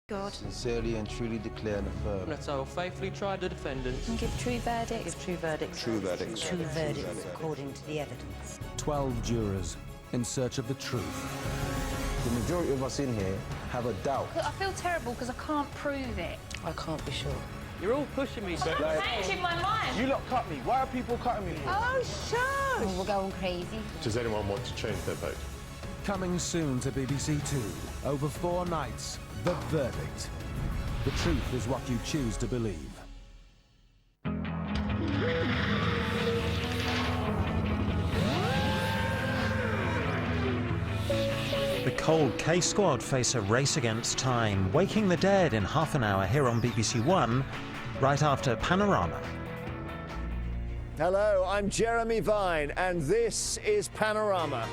God. Sincerely and truly declare and affirm that I will faithfully try the defendants And give true verdicts. Give true verdicts. true verdicts. True verdicts according to the evidence. 12 jurors in search of the truth. The majority of us in here have a doubt. I feel terrible because I can't prove it. I can't be sure. You're all pushing me, but I'm changing my mind. You lot cut me. Why are people cutting me? Oh, shush! We're going crazy. Does anyone want to change their vote? Coming soon to BBC Two. Over 4 nights, The Verdict. The truth is what you choose to believe. The Cold Case Squad face a race against time, waking the dead in half an hour here on BBC One, right after Panorama. Hello, I'm Jeremy Vine, and this is Panorama.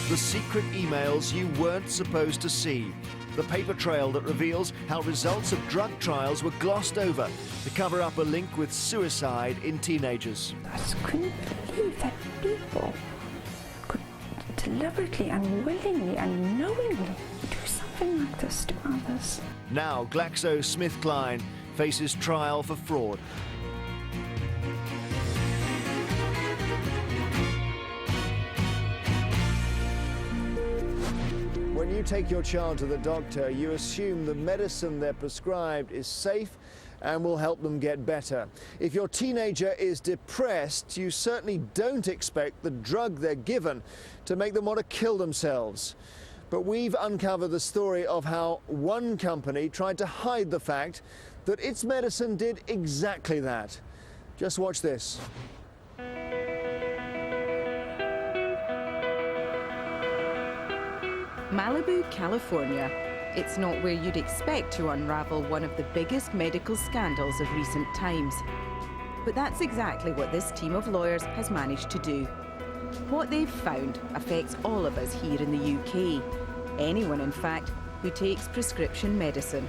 The secret emails you weren't supposed to see. The paper trail that reveals how results of drug trials were glossed over to cover up a link with suicide in teenagers. I just couldn't believe that people could deliberately and willingly and knowingly do something like this to others. Now GlaxoSmithKline faces trial for fraud. When you take your child to the doctor, you assume the medicine they're prescribed is safe and will help them get better. If your teenager is depressed, you certainly don't expect the drug they're given to make them want to kill themselves. But we've uncovered the story of how one company tried to hide the fact that its medicine did exactly that. Just watch this. Malibu, California. It's not where you'd expect to unravel one of the biggest medical scandals of recent times. But that's exactly what this team of lawyers has managed to do. What they've found affects all of us here in the UK. Anyone, in fact, who takes prescription medicine.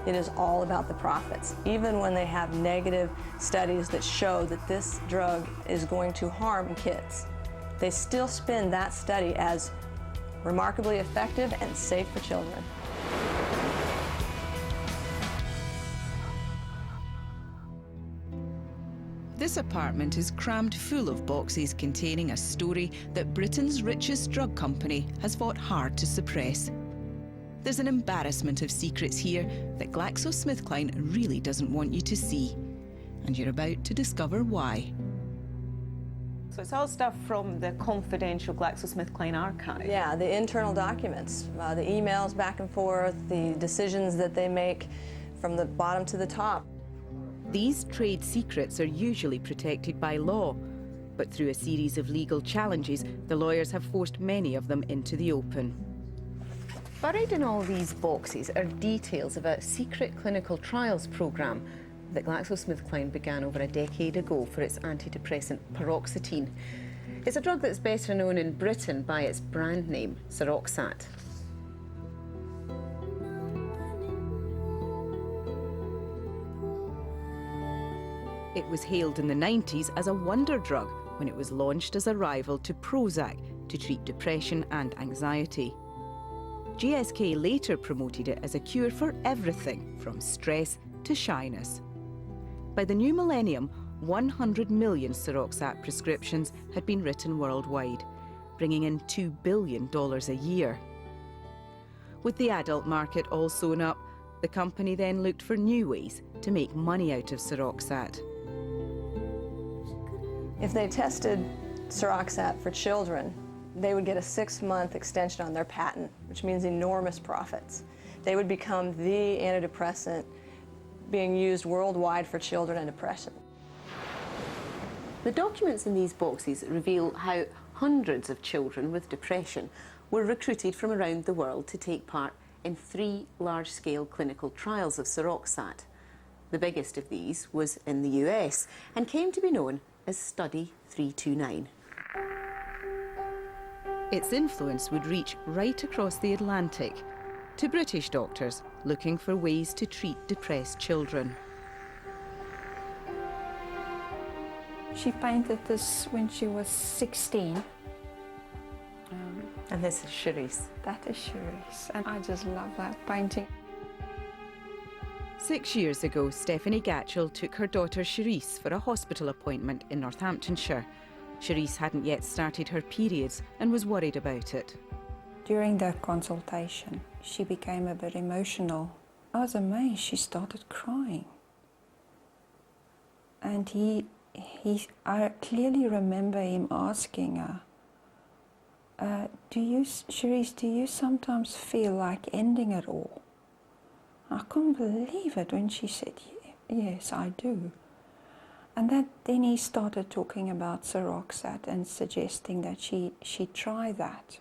It is all about the profits. Even when they have negative studies that show that this drug is going to harm kids, they still spin that study as remarkably effective and safe for children. This apartment is crammed full of boxes containing a story that Britain's richest drug company has fought hard to suppress. There's an embarrassment of secrets here that GlaxoSmithKline really doesn't want you to see. And you're about to discover why. So it's all stuff from the confidential GlaxoSmithKline archive. Yeah, the internal documents, the emails back and forth, the decisions that they make from the bottom to the top. These trade secrets are usually protected by law, but through a series of legal challenges, the lawyers have forced many of them into the open. Buried in all these boxes are details of a secret clinical trials programme that GlaxoSmithKline began over a decade ago for its antidepressant paroxetine. It's a drug that's better known in Britain by its brand name, Seroxat. It was hailed in the 90s as a wonder drug when it was launched as a rival to Prozac to treat depression and anxiety. GSK later promoted it as a cure for everything from stress to shyness. By the new millennium, 100 million Seroxat prescriptions had been written worldwide, bringing in $2 billion a year. With the adult market all sewn up, the company then looked for new ways to make money out of Seroxat. If they tested Seroxat for children, they would get a 6-month extension on their patent, which means enormous profits. They would become the antidepressant being used worldwide for children and depression. The documents in these boxes reveal how hundreds of children with depression were recruited from around the world to take part in 3 large-scale clinical trials of Seroxat. The biggest of these was in the US and came to be known as Study 329. Its influence would reach right across the Atlantic to British doctors looking for ways to treat depressed children. She painted this when she was 16. And this is Cherise. That is Cherise, and I just love that painting. 6 years ago, Stephanie Gatchell took her daughter Cherise for a hospital appointment in Northamptonshire. Cherise hadn't yet started her periods and was worried about it. During that consultation, she became a bit emotional. I was amazed. She started crying. And I clearly remember him asking her, Cherise, do you sometimes feel like ending it all? I couldn't believe it when she said, yes, I do. And then he started talking about Seroxat and suggesting that she try that.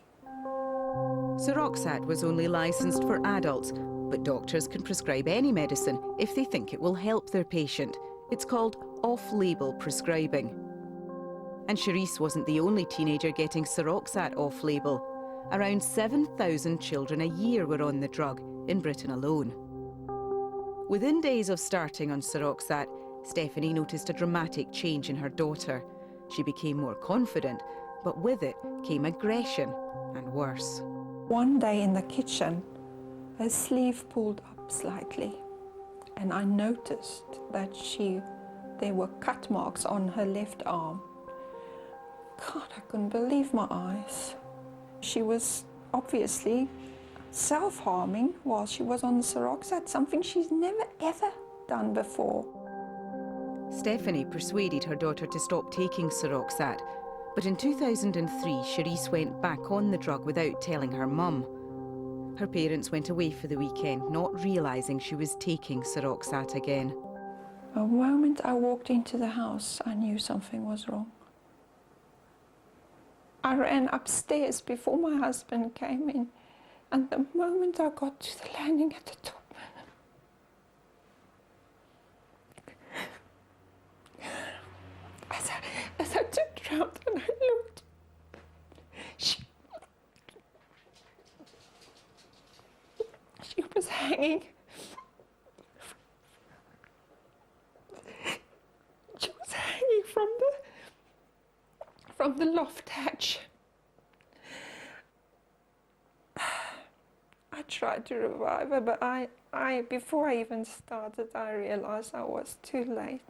Seroxat was only licensed for adults, but doctors can prescribe any medicine if they think it will help their patient. It's called off-label prescribing. And Cherise wasn't the only teenager getting Seroxat off-label. Around 7,000 children a year were on the drug in Britain alone. Within days of starting on Seroxat, Stephanie noticed a dramatic change in her daughter. She became more confident, but with it came aggression and worse. One day in the kitchen, her sleeve pulled up slightly, and I noticed that there were cut marks on her left arm. God, I couldn't believe my eyes. She was obviously self-harming while she was on the Seroxat, something she's never ever done before. Stephanie persuaded her daughter to stop taking Seroxat, but in 2003 Cherise went back on the drug without telling her mum. Her parents went away for the weekend, not realising she was taking Seroxat again. The moment I walked into the house, I knew something was wrong. I ran upstairs before my husband came in, and the moment I got to the landing at the top, as I turned around and I looked, she was hanging. She was hanging from the loft hatch. I tried to revive her, but before I even started, I realized I was too late.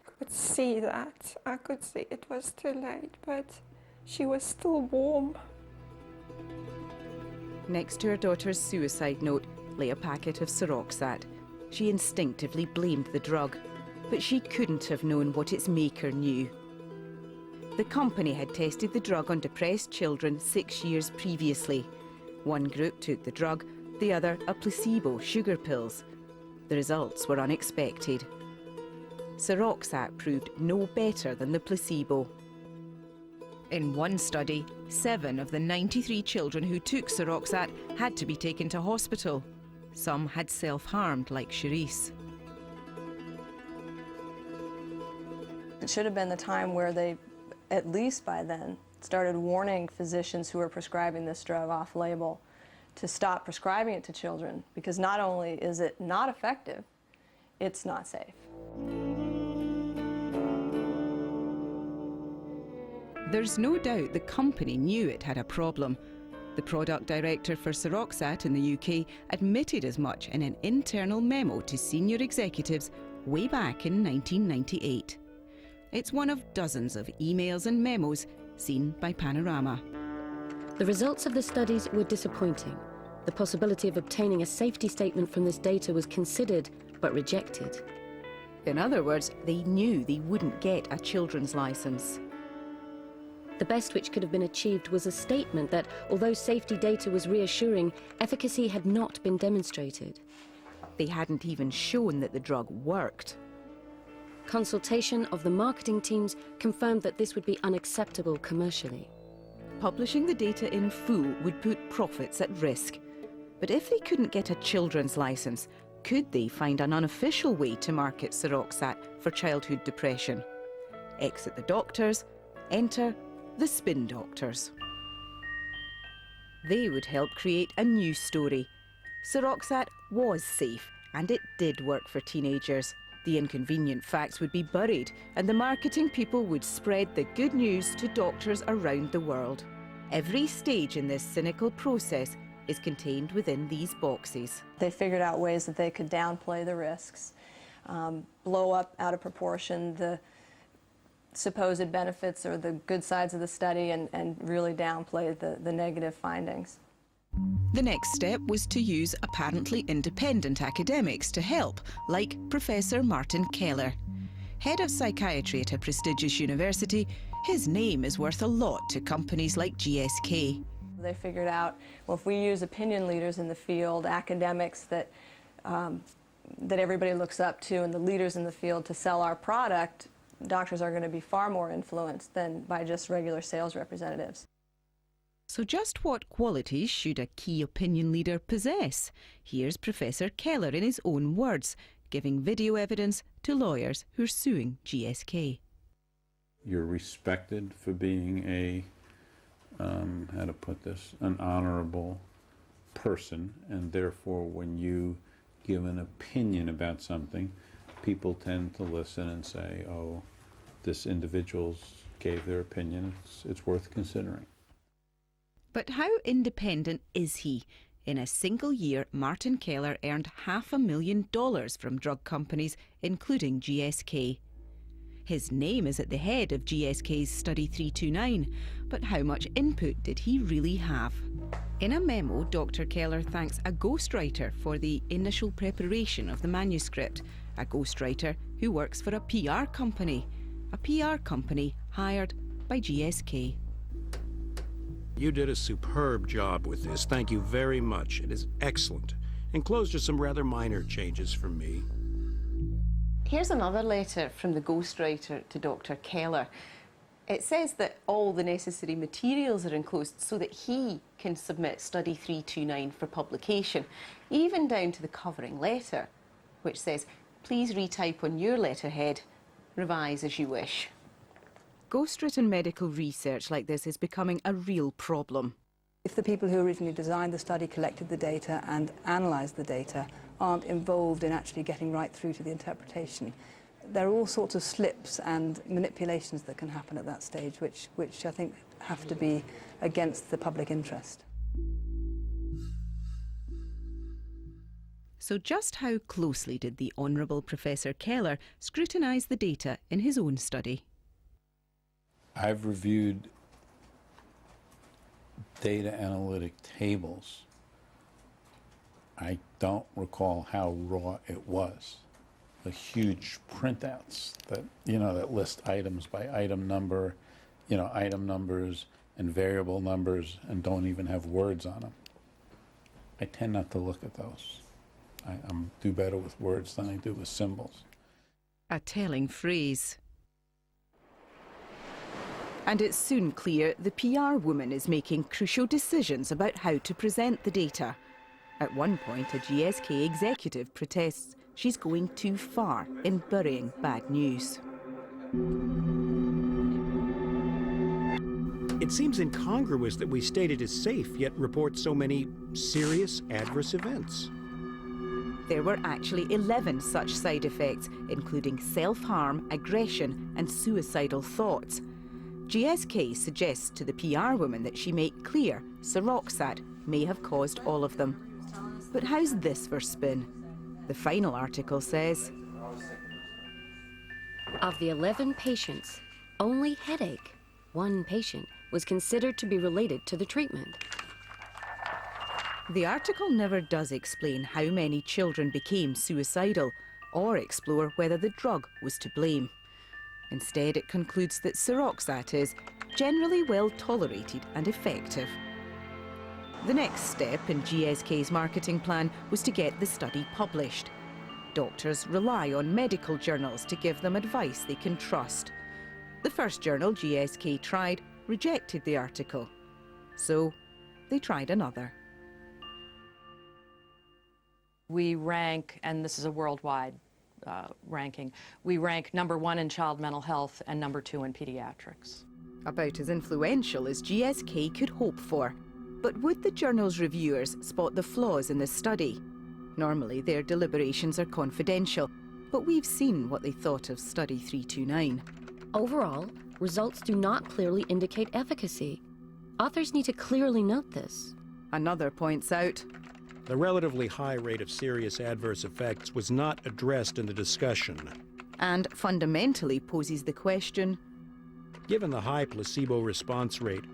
I could see that. I could see it was too late, but she was still warm. Next to her daughter's suicide note lay a packet of Seroxat. She instinctively blamed the drug, but she couldn't have known what its maker knew. The company had tested the drug on depressed children 6 years previously. One group took the drug, the other a placebo, sugar pills. The results were unexpected. Seroxat proved no better than the placebo. In one study, 7 of the 93 children who took Seroxat had to be taken to hospital. Some had self-harmed, like Cherise. It should have been the time where they, at least by then, started warning physicians who are prescribing this drug off-label to stop prescribing it to children, because not only is it not effective, it's not safe. There's no doubt the company knew it had a problem. The product director for Seroxat in the UK admitted as much in an internal memo to senior executives way back in 1998. It's one of dozens of emails and memos seen by Panorama. The results of the studies were disappointing. The possibility of obtaining a safety statement from this data was considered, but rejected. In other words, they knew they wouldn't get a children's licence. The best which could have been achieved was a statement that, although safety data was reassuring, efficacy had not been demonstrated. They hadn't even shown that the drug worked. Consultation of the marketing teams confirmed that this would be unacceptable commercially. Publishing the data in full would put profits at risk. But if they couldn't get a children's licence, could they find an unofficial way to market Seroxat for childhood depression? Exit the doctors, enter the spin doctors. They would help create a new story. Seroxat was safe, and it did work for teenagers. The inconvenient facts would be buried, and the marketing people would spread the good news to doctors around the world. Every stage in this cynical process is contained within these boxes. They figured out ways that they could downplay the risks, blow up out of proportion the supposed benefits or the good sides of the study, and really downplay the negative findings. The next step was to use apparently independent academics to help, like Professor Martin Keller. Head of psychiatry at a prestigious university, his name is worth a lot to companies like GSK. They figured out, well, if we use opinion leaders in the field, academics that everybody looks up to, and the leaders in the field to sell our product, doctors are going to be far more influenced than by just regular sales representatives. So just what qualities should a key opinion leader possess? Here's Professor Keller in his own words, giving video evidence to lawyers who are suing GSK. You're respected for being a, how to put this, an honorable person, and therefore when you give an opinion about something, people tend to listen and say, oh, this individual gave their opinion, it's worth considering. But how independent is he? In a single year, Martin Keller earned $500,000 from drug companies, including GSK. His name is at the head of GSK's Study 329, but how much input did he really have? In a memo, Dr. Keller thanks a ghostwriter for the initial preparation of the manuscript, a ghostwriter who works for a PR company hired by GSK. You did a superb job with this. Thank you very much. It is excellent. Enclosed are some rather minor changes from me. Here's another letter from the ghostwriter to Dr. Keller. It says that all the necessary materials are enclosed so that he can submit Study 329 for publication, even down to the covering letter, which says, please retype on your letterhead, revise as you wish. Ghostwritten medical research like this is becoming a real problem. If the people who originally designed the study, collected the data and analysed the data aren't involved in actually getting right through to the interpretation, there are all sorts of slips and manipulations that can happen at that stage, which I think have to be against the public interest. So just how closely did the Honourable Professor Keller scrutinise the data in his own study? I've reviewed data analytic tables. I don't recall how raw it was. The huge printouts that, that list items by item number, item numbers and variable numbers and don't even have words on them. I tend not to look at those. I do better with words than I do with symbols. A telling phrase. And it's soon clear the PR woman is making crucial decisions about how to present the data. At one point, a GSK executive protests she's going too far in burying bad news. It seems incongruous that we state it is safe, yet report so many serious adverse events. There were actually 11 such side effects, including self-harm, aggression and suicidal thoughts. GSK suggests to the PR woman that she make clear Seroxat may have caused all of them. But how's this for spin? The final article says, of the 11 patients, only headache, one patient, was considered to be related to the treatment. The article never does explain how many children became suicidal or explore whether the drug was to blame. Instead, it concludes that Seroxat is generally well tolerated and effective. The next step in GSK's marketing plan was to get the study published. Doctors rely on medical journals to give them advice they can trust. The first journal GSK tried rejected the article, so they tried another. We rank, and this is a worldwide ranking, we rank #1 in child mental health and #2 in pediatrics. About as influential as GSK could hope for. But would the journal's reviewers spot the flaws in the study? Normally their deliberations are confidential, but we've seen what they thought of Study 329. Overall, results do not clearly indicate efficacy. Authors need to clearly note this. Another points out the relatively high rate of serious adverse effects was not addressed in the discussion. And fundamentally poses the question, given the high placebo response rate,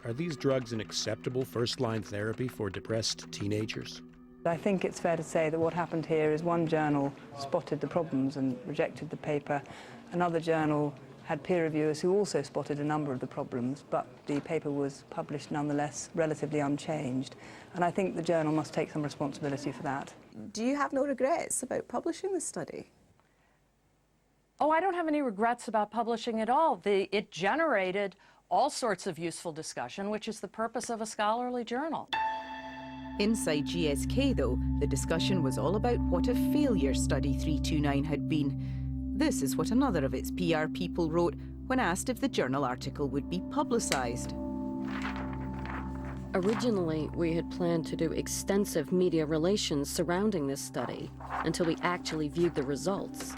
are these drugs an acceptable first-line therapy for depressed teenagers? I think it's fair to say that what happened here is one journal spotted the problems and rejected the paper. Another journal had peer reviewers who also spotted a number of the problems, but the paper was published nonetheless relatively unchanged. And I think the journal must take some responsibility for that. Do you have no regrets about publishing this study? Oh, I don't have any regrets about publishing at all. It generated all sorts of useful discussion, which is the purpose of a scholarly journal. Inside GSK, though, the discussion was all about what a failure Study 329 had been. This is what another of its PR people wrote when asked if the journal article would be publicised. Originally, we had planned to do extensive media relations surrounding this study until we actually viewed the results.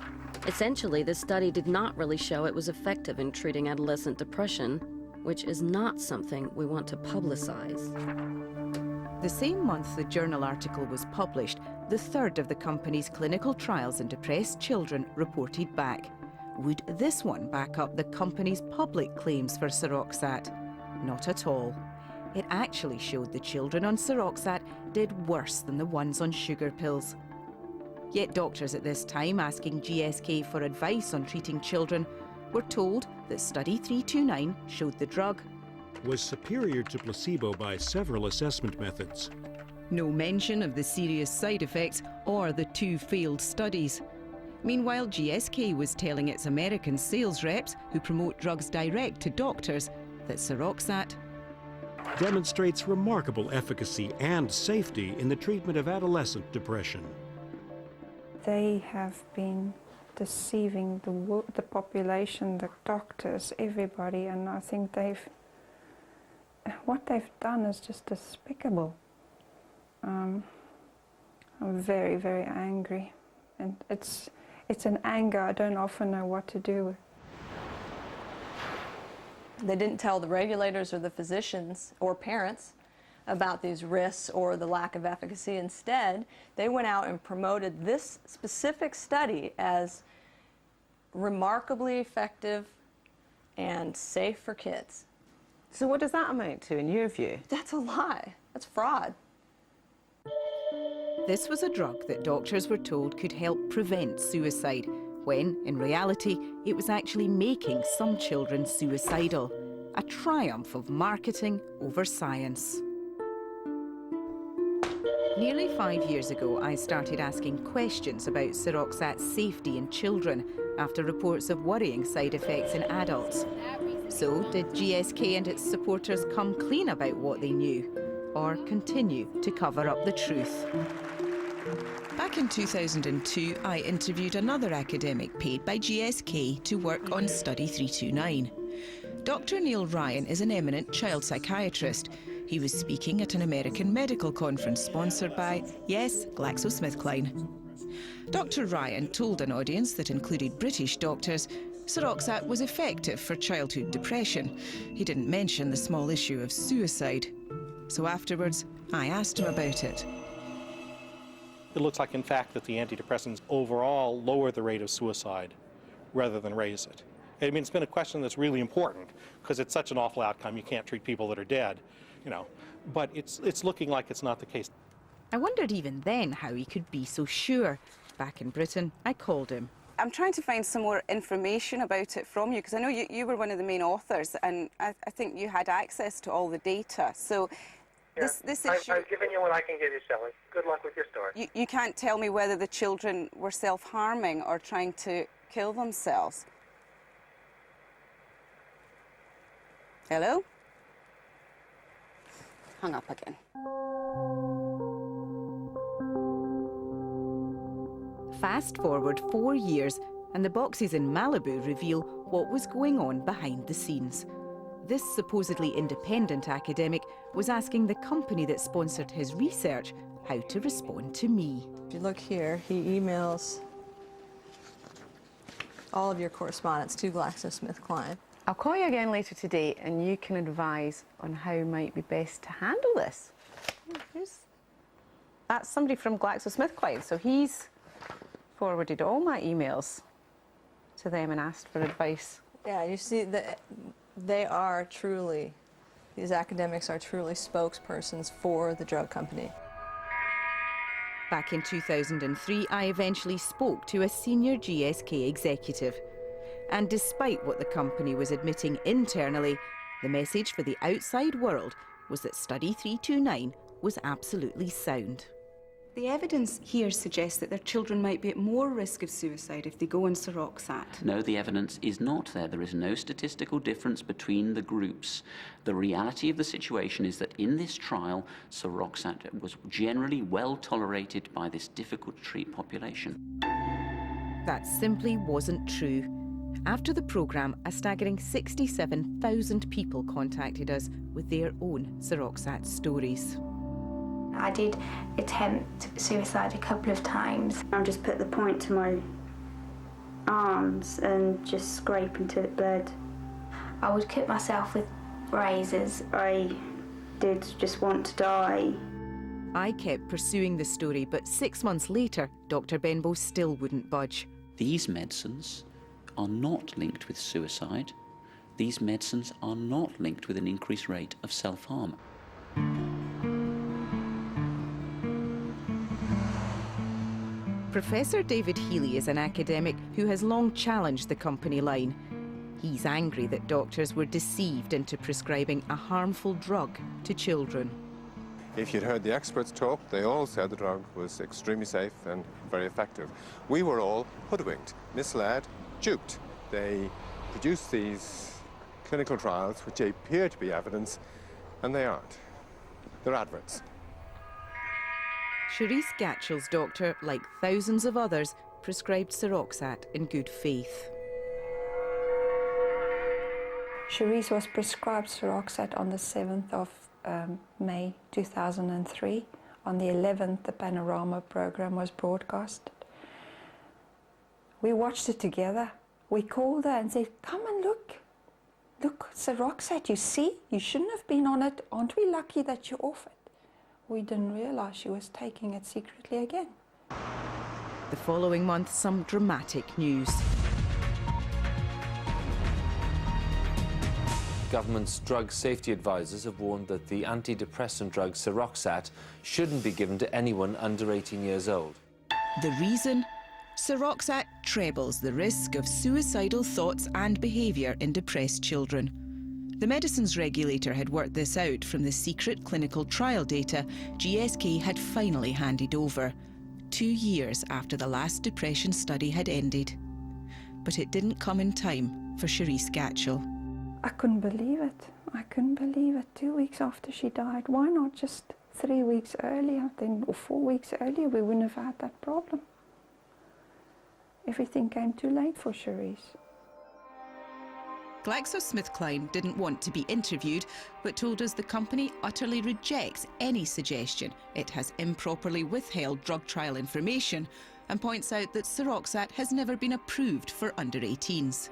Essentially, this study did not really show it was effective in treating adolescent depression, which is not something we want to publicize. The same month the journal article was published, the third of the company's clinical trials in depressed children reported back. Would this one back up the company's public claims for Seroxat? Not at all. It actually showed the children on Seroxat did worse than the ones on sugar pills. Yet doctors at this time asking GSK for advice on treating children were told that Study 329 showed the drug was superior to placebo by several assessment methods. No mention of the serious side effects or the 2 failed studies. Meanwhile, GSK was telling its American sales reps who promote drugs direct to doctors that Seroxat demonstrates remarkable efficacy and safety in the treatment of adolescent depression. They have been deceiving the population, the doctors, everybody, and I think what they've done is just despicable. I'm very, very angry, and it's an anger I don't often know what to do with. They didn't tell the regulators or the physicians or parents about these risks or the lack of efficacy. Instead, they went out and promoted this specific study as remarkably effective and safe for kids. So what does that amount to in your view? That's a lie. That's fraud. This was a drug that doctors were told could help prevent suicide, when, in reality, it was actually making some children suicidal. A triumph of marketing over science. Nearly 5 years ago, I started asking questions about Seroxat's safety in children after reports of worrying side effects in adults. So, did GSK and its supporters come clean about what they knew, or continue to cover up the truth? Back in 2002, I interviewed another academic paid by GSK to work on Study 329. Dr. Neil Ryan is an eminent child psychiatrist. He was speaking at an American medical conference sponsored by, yes, GlaxoSmithKline. Dr. Ryan told an audience that included British doctors Seroxat was effective for childhood depression. He didn't mention the small issue of suicide. So afterwards, I asked him about it. It looks like, in fact, that the antidepressants overall lower the rate of suicide rather than raise it. I mean, it's been a question that's really important because it's such an awful outcome. You can't treat people that are dead, you know. But it's looking like it's not the case. I wondered even then how he could be so sure. Back in Britain, I called him. I'm trying to find some more information about it from you, because I know you were one of the main authors, and I think you had access to all the data. So this issue... I've given you what I can give you, Shelley. Good luck with your story. You can't tell me whether the children were self-harming or trying to kill themselves. Hello? Hung up again. Fast forward 4 years, and the boxes in Malibu reveal what was going on behind the scenes. This supposedly independent academic was asking the company that sponsored his research how to respond to me. If you look here, he emails all of your correspondence to GlaxoSmithKline. I'll call you again later today and you can advise on how might be best to handle this. That's somebody from GlaxoSmithKline, so he's forwarded all my emails to them and asked for advice. Yeah, you see that they are truly, these academics are truly spokespersons for the drug company. Back in 2003, I eventually spoke to a senior GSK executive. And despite what the company was admitting internally, the message for the outside world was that Study 329 was absolutely sound. The evidence here suggests that their children might be at more risk of suicide if they go on Seroxat. No, the evidence is not there. There is no statistical difference between the groups. The reality of the situation is that in this trial, Seroxat was generally well tolerated by this difficult-to-treat population. That simply wasn't true. After the programme, a staggering 67,000 people contacted us with their own Seroxat stories. I did attempt suicide a couple of times. I just put the point to my arms and just scrape until it bled. I would cut myself with razors. I did just want to die. I kept pursuing the story, but 6 months later, Dr. Benbow still wouldn't budge. These medicines are not linked with suicide. These medicines are not linked with an increased rate of self-harm. Professor David Healy is an academic who has long challenged the company line. He's angry that doctors were deceived into prescribing a harmful drug to children. If you'd heard the experts talk, they all said the drug was extremely safe and very effective. We were all hoodwinked, misled, duped. They produced these clinical trials which appear to be evidence, and they aren't. They're adverts. Cherise Gatchell's doctor, like thousands of others, prescribed Seroxat in good faith. Cherise was prescribed Seroxat on the 7th of May 2003. On the 11th, the Panorama program was broadcast. We watched it together. We called her and said, "Come and look. Look, Seroxat, you see? You shouldn't have been on it. Aren't we lucky that you're off it?" We didn't realize she was taking it secretly again. The following month, some dramatic news. Government's drug safety advisors have warned that the antidepressant drug Seroxat shouldn't be given to anyone under 18 years old. The reason? Seroxat trebles the risk of suicidal thoughts and behaviour in depressed children. The medicines regulator had worked this out from the secret clinical trial data GSK had finally handed over, 2 years after the last depression study had ended. But it didn't come in time for Cherise Gatchell. I couldn't believe it. I couldn't believe it. 2 weeks after she died. Why not just 3 weeks earlier, then, or 4 weeks earlier? We wouldn't have had that problem. Everything came too late for Cherise. GlaxoSmithKline didn't want to be interviewed, but told us the company utterly rejects any suggestion it has improperly withheld drug trial information, and points out that Seroxat has never been approved for under 18s.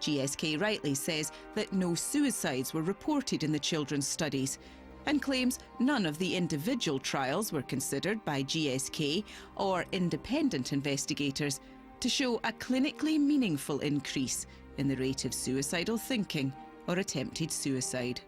GSK rightly says that no suicides were reported in the children's studies, and claims none of the individual trials were considered by GSK or independent investigators to show a clinically meaningful increase in the rate of suicidal thinking or attempted suicide.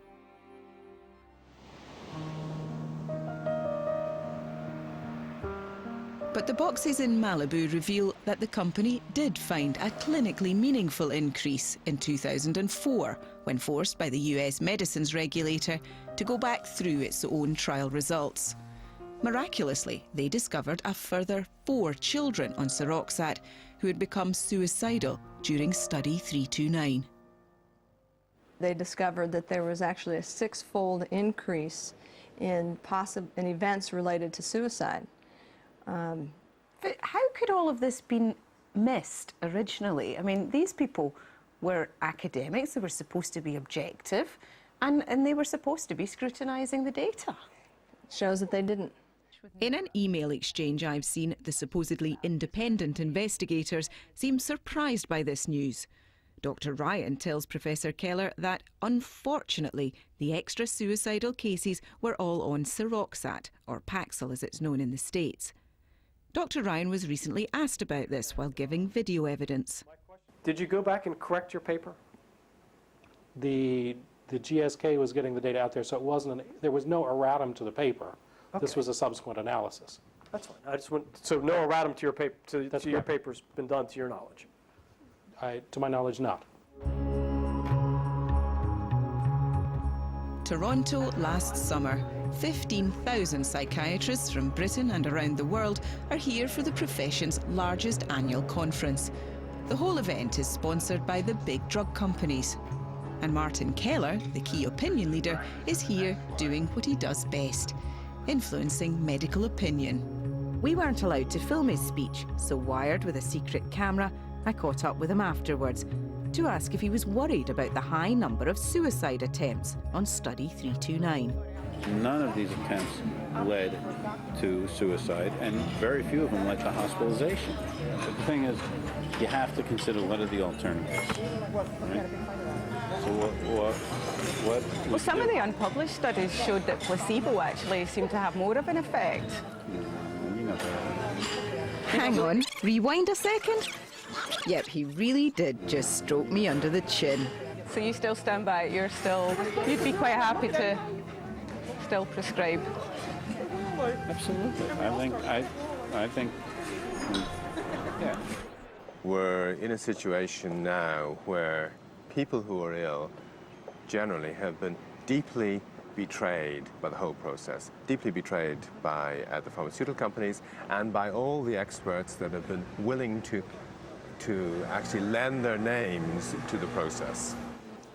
But the boxes in Malibu reveal that the company did find a clinically meaningful increase in 2004 when forced by the US medicines regulator to go back through its own trial results. Miraculously, they discovered a further 4 children on Seroxat who had become suicidal during Study 329. They discovered that there was actually a 6-fold increase in events related to suicide. But how could all of this been missed originally? I mean, these people were academics, they were supposed to be objective, and they were supposed to be scrutinising the data. Shows that they didn't. In an email exchange I've seen, the supposedly independent investigators seem surprised by this news. Dr. Ryan tells Professor Keller that, unfortunately, the extra suicidal cases were all on Seroxat, or Paxil as it's known in the States. Dr. Ryan was recently asked about this while giving video evidence. Did you go back and correct your paper? The GSK was getting the data out there, so it wasn't there was no erratum to the paper. Okay. This was a subsequent analysis. That's fine. I just want so no erratum to your paper to your paper's been done to your knowledge. To my knowledge, not. Toronto last summer. 15,000 psychiatrists from Britain and around the world are here for the profession's largest annual conference. The whole event is sponsored by the big drug companies. And Martin Keller, the key opinion leader, is here doing what he does best, influencing medical opinion. We weren't allowed to film his speech, so wired with a secret camera, I caught up with him afterwards to ask if he was worried about the high number of suicide attempts on Study 329. None of these attempts led to suicide, and very few of them led to hospitalization. But the thing is, you have to consider what are the alternatives. Right? So Well, some of the unpublished studies showed that placebo actually seemed to have more of an effect. Hang on, rewind a second. Yep, he really did just stroke me under the chin. So you still stand by it? You'd be quite happy to still prescribe? Absolutely. I think, yeah. We're in a situation now where people who are ill generally have been deeply betrayed by the whole process, deeply betrayed by the pharmaceutical companies and by all the experts that have been willing to actually lend their names to the process.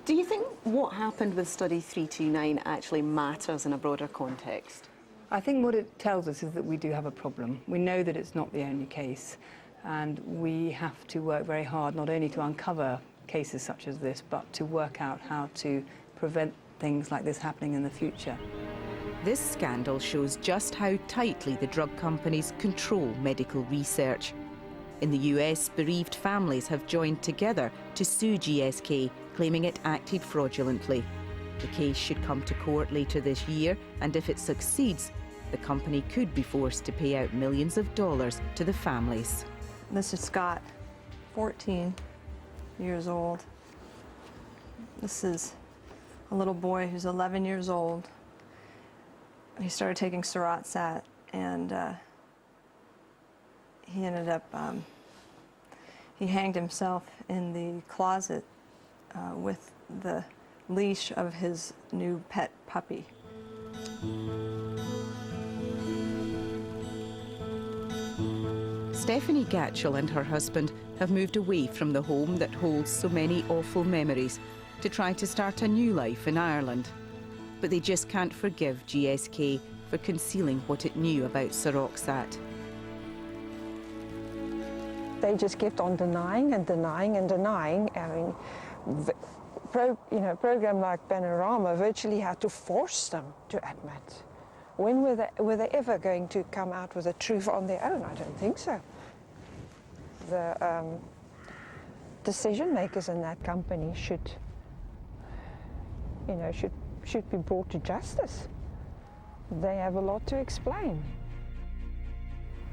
Do you think what happened with Study 329 actually matters in a broader context? I think what it tells us is that we do have a problem. We know that it's not the only case, and we have to work very hard not only to uncover cases such as this, but to work out how to prevent things like this happening in the future. This scandal shows just how tightly the drug companies control medical research. In the US, bereaved families have joined together to sue GSK, claiming it acted fraudulently. The case should come to court later this year, and if it succeeds, the company could be forced to pay out millions of dollars to the families. This is Scott, 14 years old. This is a little boy who's 11 years old. He started taking Seroxat, and he ended up, he hanged himself in the closet with the leash of his new pet puppy. Stephanie Gatchell and her husband have moved away from the home that holds so many awful memories to try to start a new life in Ireland. But they just can't forgive GSK for concealing what it knew about Seroxat. They just kept on denying and denying and denying. I mean, a program like Panorama virtually had to force them to admit. When were they ever going to come out with the truth on their own? I don't think so. The decision makers in that company should be brought to justice. They have a lot to explain.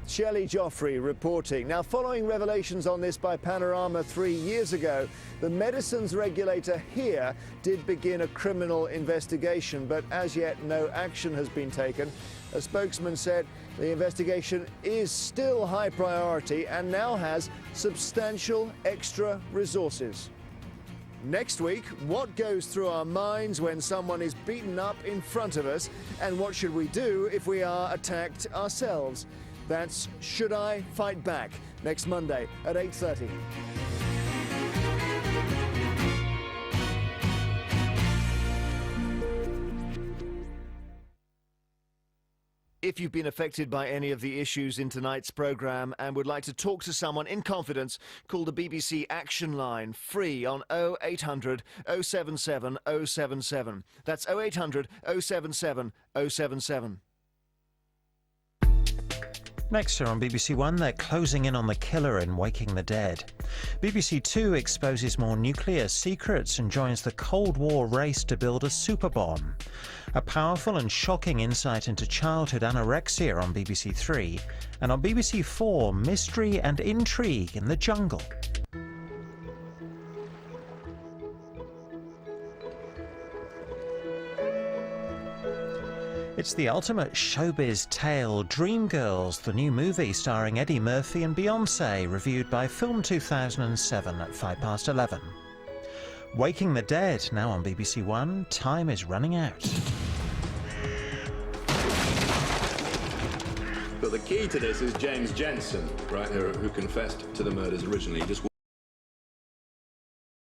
Shelley Joffrey reporting. Now, following revelations on this by Panorama 3 years ago, the medicines regulator here did begin a criminal investigation, but as yet no action has been taken. A spokesman said the investigation is still high priority and now has substantial extra resources. Next week, what goes through our minds when someone is beaten up in front of us, and what should we do if we are attacked ourselves? That's Should I Fight Back? Next Monday at 8:30. If you've been affected by any of the issues in tonight's programme and would like to talk to someone in confidence, call the BBC Action Line free on 0800 077 077. That's 0800 077 077. Next year on BBC One, they're closing in on the killer in Waking the Dead. BBC Two exposes more nuclear secrets and joins the Cold War race to build a super bomb. A powerful and shocking insight into childhood anorexia on BBC Three. And on BBC Four, mystery and intrigue in the jungle. It's the ultimate showbiz tale, Dreamgirls, the new movie starring Eddie Murphy and Beyoncé, reviewed by Film 2007 at 11:05. Waking the Dead, now on BBC One. Time is running out. But the key to this is James Jensen, right, who confessed to the murders originally. Just